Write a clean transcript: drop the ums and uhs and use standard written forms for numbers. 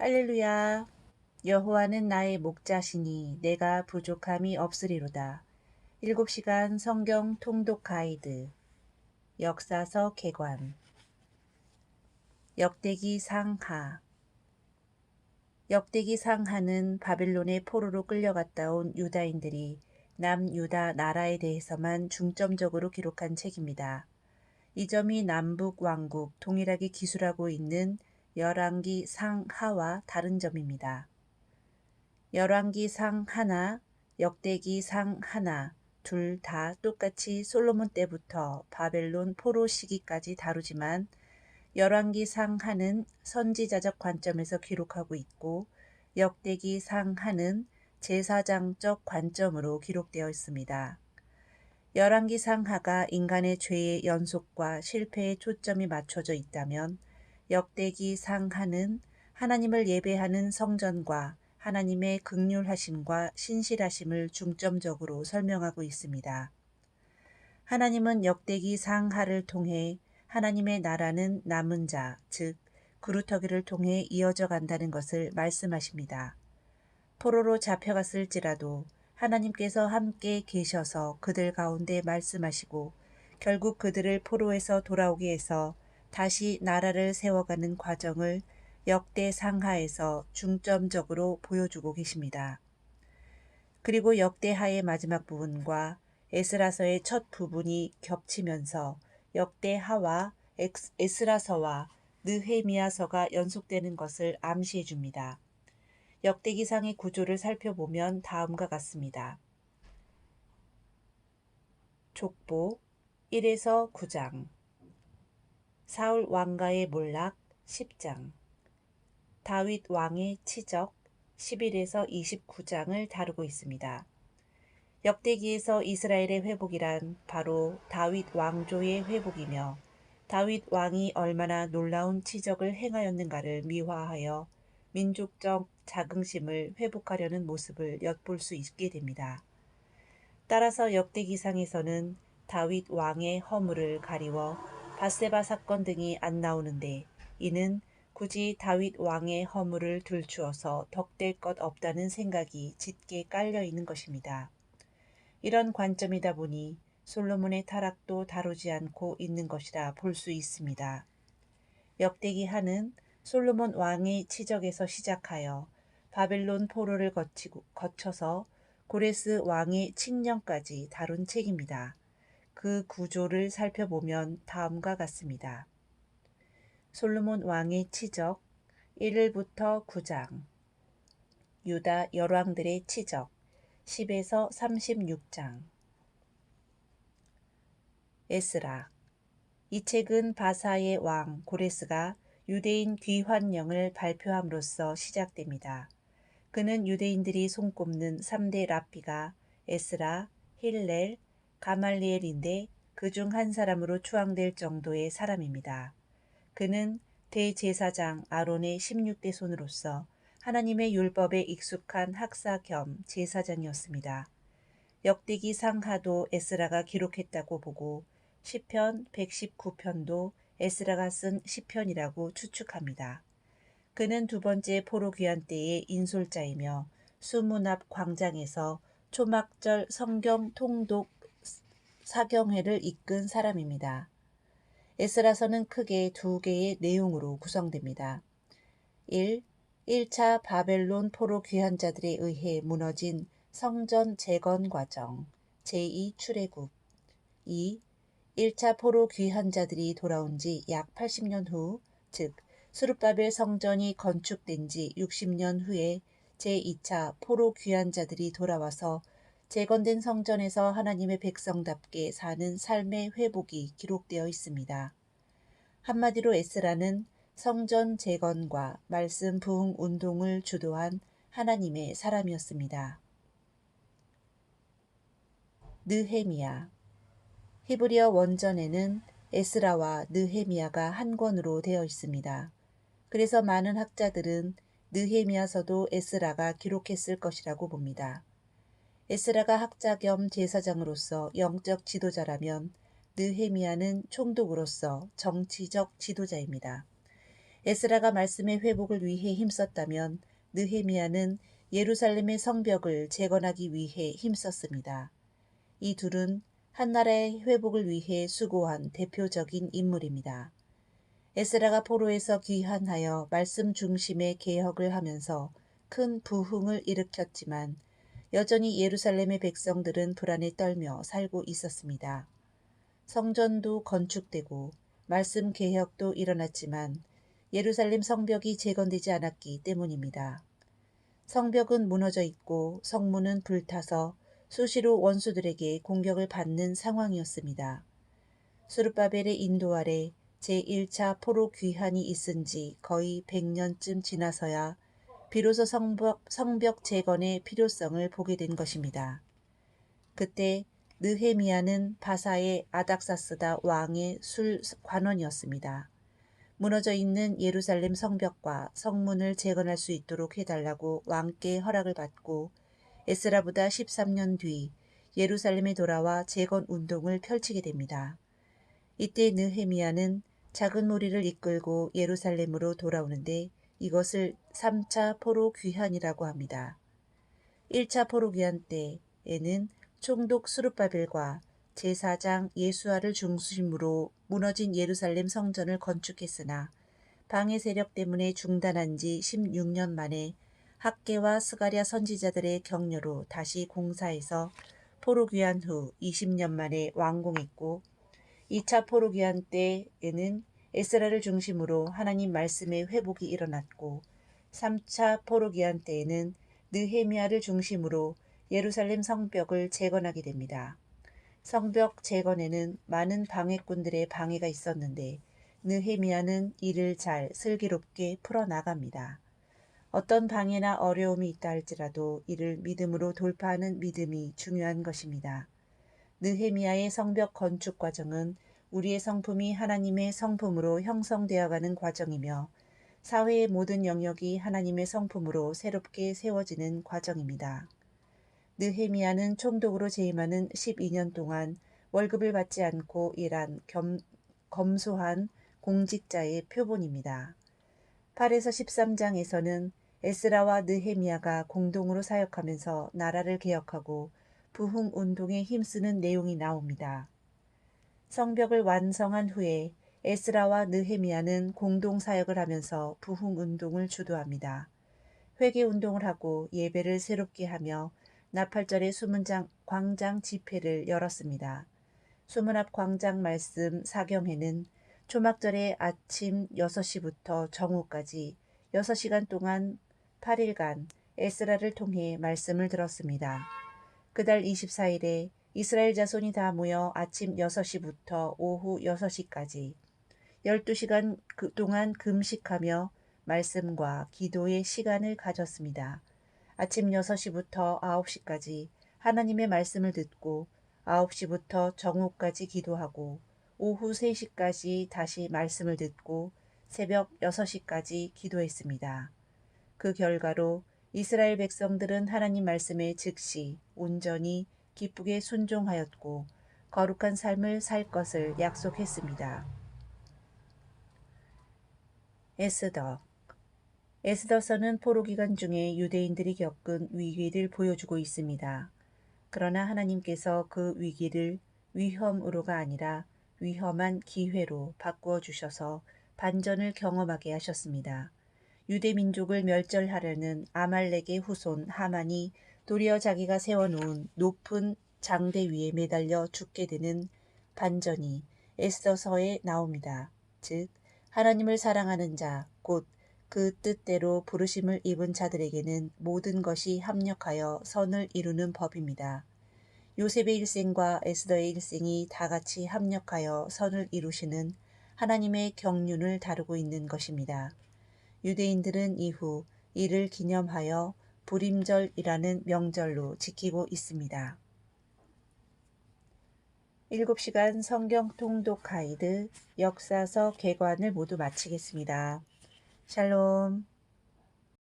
할렐루야. 여호와는 나의 목자시니 내가 부족함이 없으리로다. 7시간 성경 통독 가이드. 역사서 개관. 역대기 상하. 역대기 상하는 바빌론의 포로로 끌려갔다 온 유다인들이 남유다 나라에 대해서만 중점적으로 기록한 책입니다. 이 점이 남북 왕국 동일하게 기술하고 있는 열왕기 상하와 다른 점입니다. 열왕기 상하나, 역대기 상하나 둘 다 똑같이 솔로몬 때부터 바벨론 포로 시기까지 다루지만 열왕기 상하는 선지자적 관점에서 기록하고 있고 역대기 상하는 제사장적 관점으로 기록되어 있습니다. 열왕기 상하가 인간의 죄의 연속과 실패에 초점이 맞춰져 있다면 역대기 상하는 하나님을 예배하는 성전과 하나님의 긍휼하심과 신실하심을 중점적으로 설명하고 있습니다. 하나님은 역대기 상하를 통해 하나님의 나라는 남은 자, 즉 그루터기를 통해 이어져 간다는 것을 말씀하십니다. 포로로 잡혀갔을지라도 하나님께서 함께 계셔서 그들 가운데 말씀하시고 결국 그들을 포로에서 돌아오게 해서 다시 나라를 세워가는 과정을 역대 상하에서 중점적으로 보여주고 계십니다. 그리고 역대하의 마지막 부분과 에스라서의 첫 부분이 겹치면서 역대하와 에스라서와 느헤미야서가 연속되는 것을 암시해 줍니다. 역대기상의 구조를 살펴보면 다음과 같습니다. 족보 1에서 9장, 사울 왕가의 몰락 10장, 다윗 왕의 치적 11에서 29장을 다루고 있습니다. 역대기에서 이스라엘의 회복이란 바로 다윗 왕조의 회복이며 다윗 왕이 얼마나 놀라운 치적을 행하였는가를 미화하여 민족적 자긍심을 회복하려는 모습을 엿볼 수 있게 됩니다. 따라서 역대기상에서는 다윗 왕의 허물을 가리워 밧세바 사건 등이 안 나오는데 이는 굳이 다윗 왕의 허물을 들추어서 덕될 것 없다는 생각이 짙게 깔려 있는 것입니다. 이런 관점이다 보니 솔로몬의 타락도 다루지 않고 있는 것이라 볼 수 있습니다. 역대기 하는 솔로몬 왕의 치적에서 시작하여 바벨론 포로를 거쳐서 고레스 왕의 칙령까지 다룬 책입니다. 그 구조를 살펴보면 다음과 같습니다. 솔로몬 왕의 치적 1부터 9장, 유다 열왕들의 치적 10에서 36장, 에스라. 이 책은 바사의 왕 고레스가 유대인 귀환령을 발표함으로써 시작됩니다. 그는 유대인들이 손꼽는 3대 랍비가 에스라, 힐렐, 가말리엘인데 그중 한 사람으로 추앙될 정도의 사람입니다. 그는 대제사장 아론의 16대 손으로서 하나님의 율법에 익숙한 학사 겸 제사장이었습니다. 역대기 상하도 에스라가 기록했다고 보고 시편 119편도 에스라가 쓴 시편이라고 추측합니다. 그는 두 번째 포로 귀환 때의 인솔자이며 수문 앞 광장에서 초막절 성경 통독 사경회를 이끈 사람입니다. 에스라서는 크게 두 개의 내용으로 구성됩니다. 1. 1차 바벨론 포로 귀환자들에 의해 무너진 성전 재건 과정, 제2 출애굽. 2. 1차 포로 귀환자들이 돌아온 지 약 80년 후, 즉 스룹바벨 성전이 건축된 지 60년 후에 제2차 포로 귀환자들이 돌아와서 재건된 성전에서 하나님의 백성답게 사는 삶의 회복이 기록되어 있습니다. 한마디로 에스라는 성전 재건과 말씀 부흥 운동을 주도한 하나님의 사람이었습니다. 느헤미야. 히브리어 원전에는 에스라와 느헤미야가 한 권으로 되어 있습니다. 그래서 많은 학자들은 느헤미야서도 에스라가 기록했을 것이라고 봅니다. 에스라가 학자 겸 제사장으로서 영적 지도자라면 느헤미야는 총독으로서 정치적 지도자입니다. 에스라가 말씀의 회복을 위해 힘썼다면 느헤미야는 예루살렘의 성벽을 재건하기 위해 힘썼습니다. 이 둘은 한 나라의 회복을 위해 수고한 대표적인 인물입니다. 에스라가 포로에서 귀환하여 말씀 중심의 개혁을 하면서 큰 부흥을 일으켰지만 여전히 예루살렘의 백성들은 불안에 떨며 살고 있었습니다. 성전도 건축되고 말씀 개혁도 일어났지만 예루살렘 성벽이 재건되지 않았기 때문입니다. 성벽은 무너져 있고 성문은 불타서 수시로 원수들에게 공격을 받는 상황이었습니다. 스룹바벨의 인도 아래 제1차 포로 귀환이 있은 지 거의 100년쯤 지나서야 비로소 성벽 재건의 필요성을 보게 된 것입니다. 그때 느헤미야는 바사의 아닥사스다 왕의 술 관원이었습니다. 무너져 있는 예루살렘 성벽과 성문을 재건할 수 있도록 해달라고 왕께 허락을 받고 에스라보다 13년 뒤 예루살렘에 돌아와 재건 운동을 펼치게 됩니다. 이때 느헤미야는 작은 무리를 이끌고 예루살렘으로 돌아오는데 이것을 3차 포로 귀환이라고 합니다. 1차 포로 귀환 때에는 총독 스룹바벨과 제사장 예수아를 중심으로 무너진 예루살렘 성전을 건축했으나 방해 세력 때문에 중단한 지 16년 만에 학개와 스가랴 선지자들의 격려로 다시 공사해서 포로 귀환 후 20년 만에 완공했고 2차 포로 귀환 때에는 에스라를 중심으로 하나님 말씀의 회복이 일어났고 3차 포로 귀환 때에는 느헤미야를 중심으로 예루살렘 성벽을 재건하게 됩니다. 성벽 재건에는 많은 방해꾼들의 방해가 있었는데 느헤미야는 이를 잘 슬기롭게 풀어나갑니다. 어떤 방해나 어려움이 있다 할지라도 이를 믿음으로 돌파하는 믿음이 중요한 것입니다. 느헤미야의 성벽 건축 과정은 우리의 성품이 하나님의 성품으로 형성되어가는 과정이며 사회의 모든 영역이 하나님의 성품으로 새롭게 세워지는 과정입니다. 느헤미야는 총독으로 재임하는 12년 동안 월급을 받지 않고 일한 검소한 공직자의 표본입니다. 8에서 13장에서는 에스라와 느헤미야가 공동으로 사역하면서 나라를 개혁하고 부흥운동에 힘쓰는 내용이 나옵니다. 성벽을 완성한 후에 에스라와 느헤미야는 공동 사역을 하면서 부흥운동을 주도합니다. 회개운동을 하고 예배를 새롭게 하며 나팔절에 수문장 광장 집회를 열었습니다. 수문 앞 광장 말씀 사경회는 초막절에 아침 6시부터 정오까지 6시간 동안 8일간 에스라를 통해 말씀을 들었습니다. 그달 24일에 이스라엘 자손이 다 모여 아침 6시부터 오후 6시까지 12시간 동안 금식하며 말씀과 기도의 시간을 가졌습니다. 아침 6시부터 9시까지 하나님의 말씀을 듣고 9시부터 정오까지 기도하고 오후 3시까지 다시 말씀을 듣고 새벽 6시까지 기도했습니다. 그 결과로 이스라엘 백성들은 하나님 말씀에 즉시 온전히 기쁘게 순종하였고 거룩한 삶을 살 것을 약속했습니다. 에스더서는 포로 기간 중에 유대인들이 겪은 위기를 보여주고 있습니다. 그러나 하나님께서 그 위기를 위험으로가 아니라 위험한 기회로 바꾸어 주셔서 반전을 경험하게 하셨습니다. 유대 민족을 멸절하려는 아말렉의 후손 하만이 도리어 자기가 세워놓은 높은 장대 위에 매달려 죽게 되는 반전이 에스더서에 나옵니다. 즉 하나님을 사랑하는 자, 곧 그 뜻대로 부르심을 입은 자들에게는 모든 것이 합력하여 선을 이루는 법입니다. 요셉의 일생과 에스더의 일생이 다 같이 합력하여 선을 이루시는 하나님의 경륜을 다루고 있는 것입니다. 유대인들은 이후 이를 기념하여 불임절이라는 명절로 지키고 있습니다. 7시간 성경 통독 가이드 역사서 개관을 모두 마치겠습니다. 샬롬.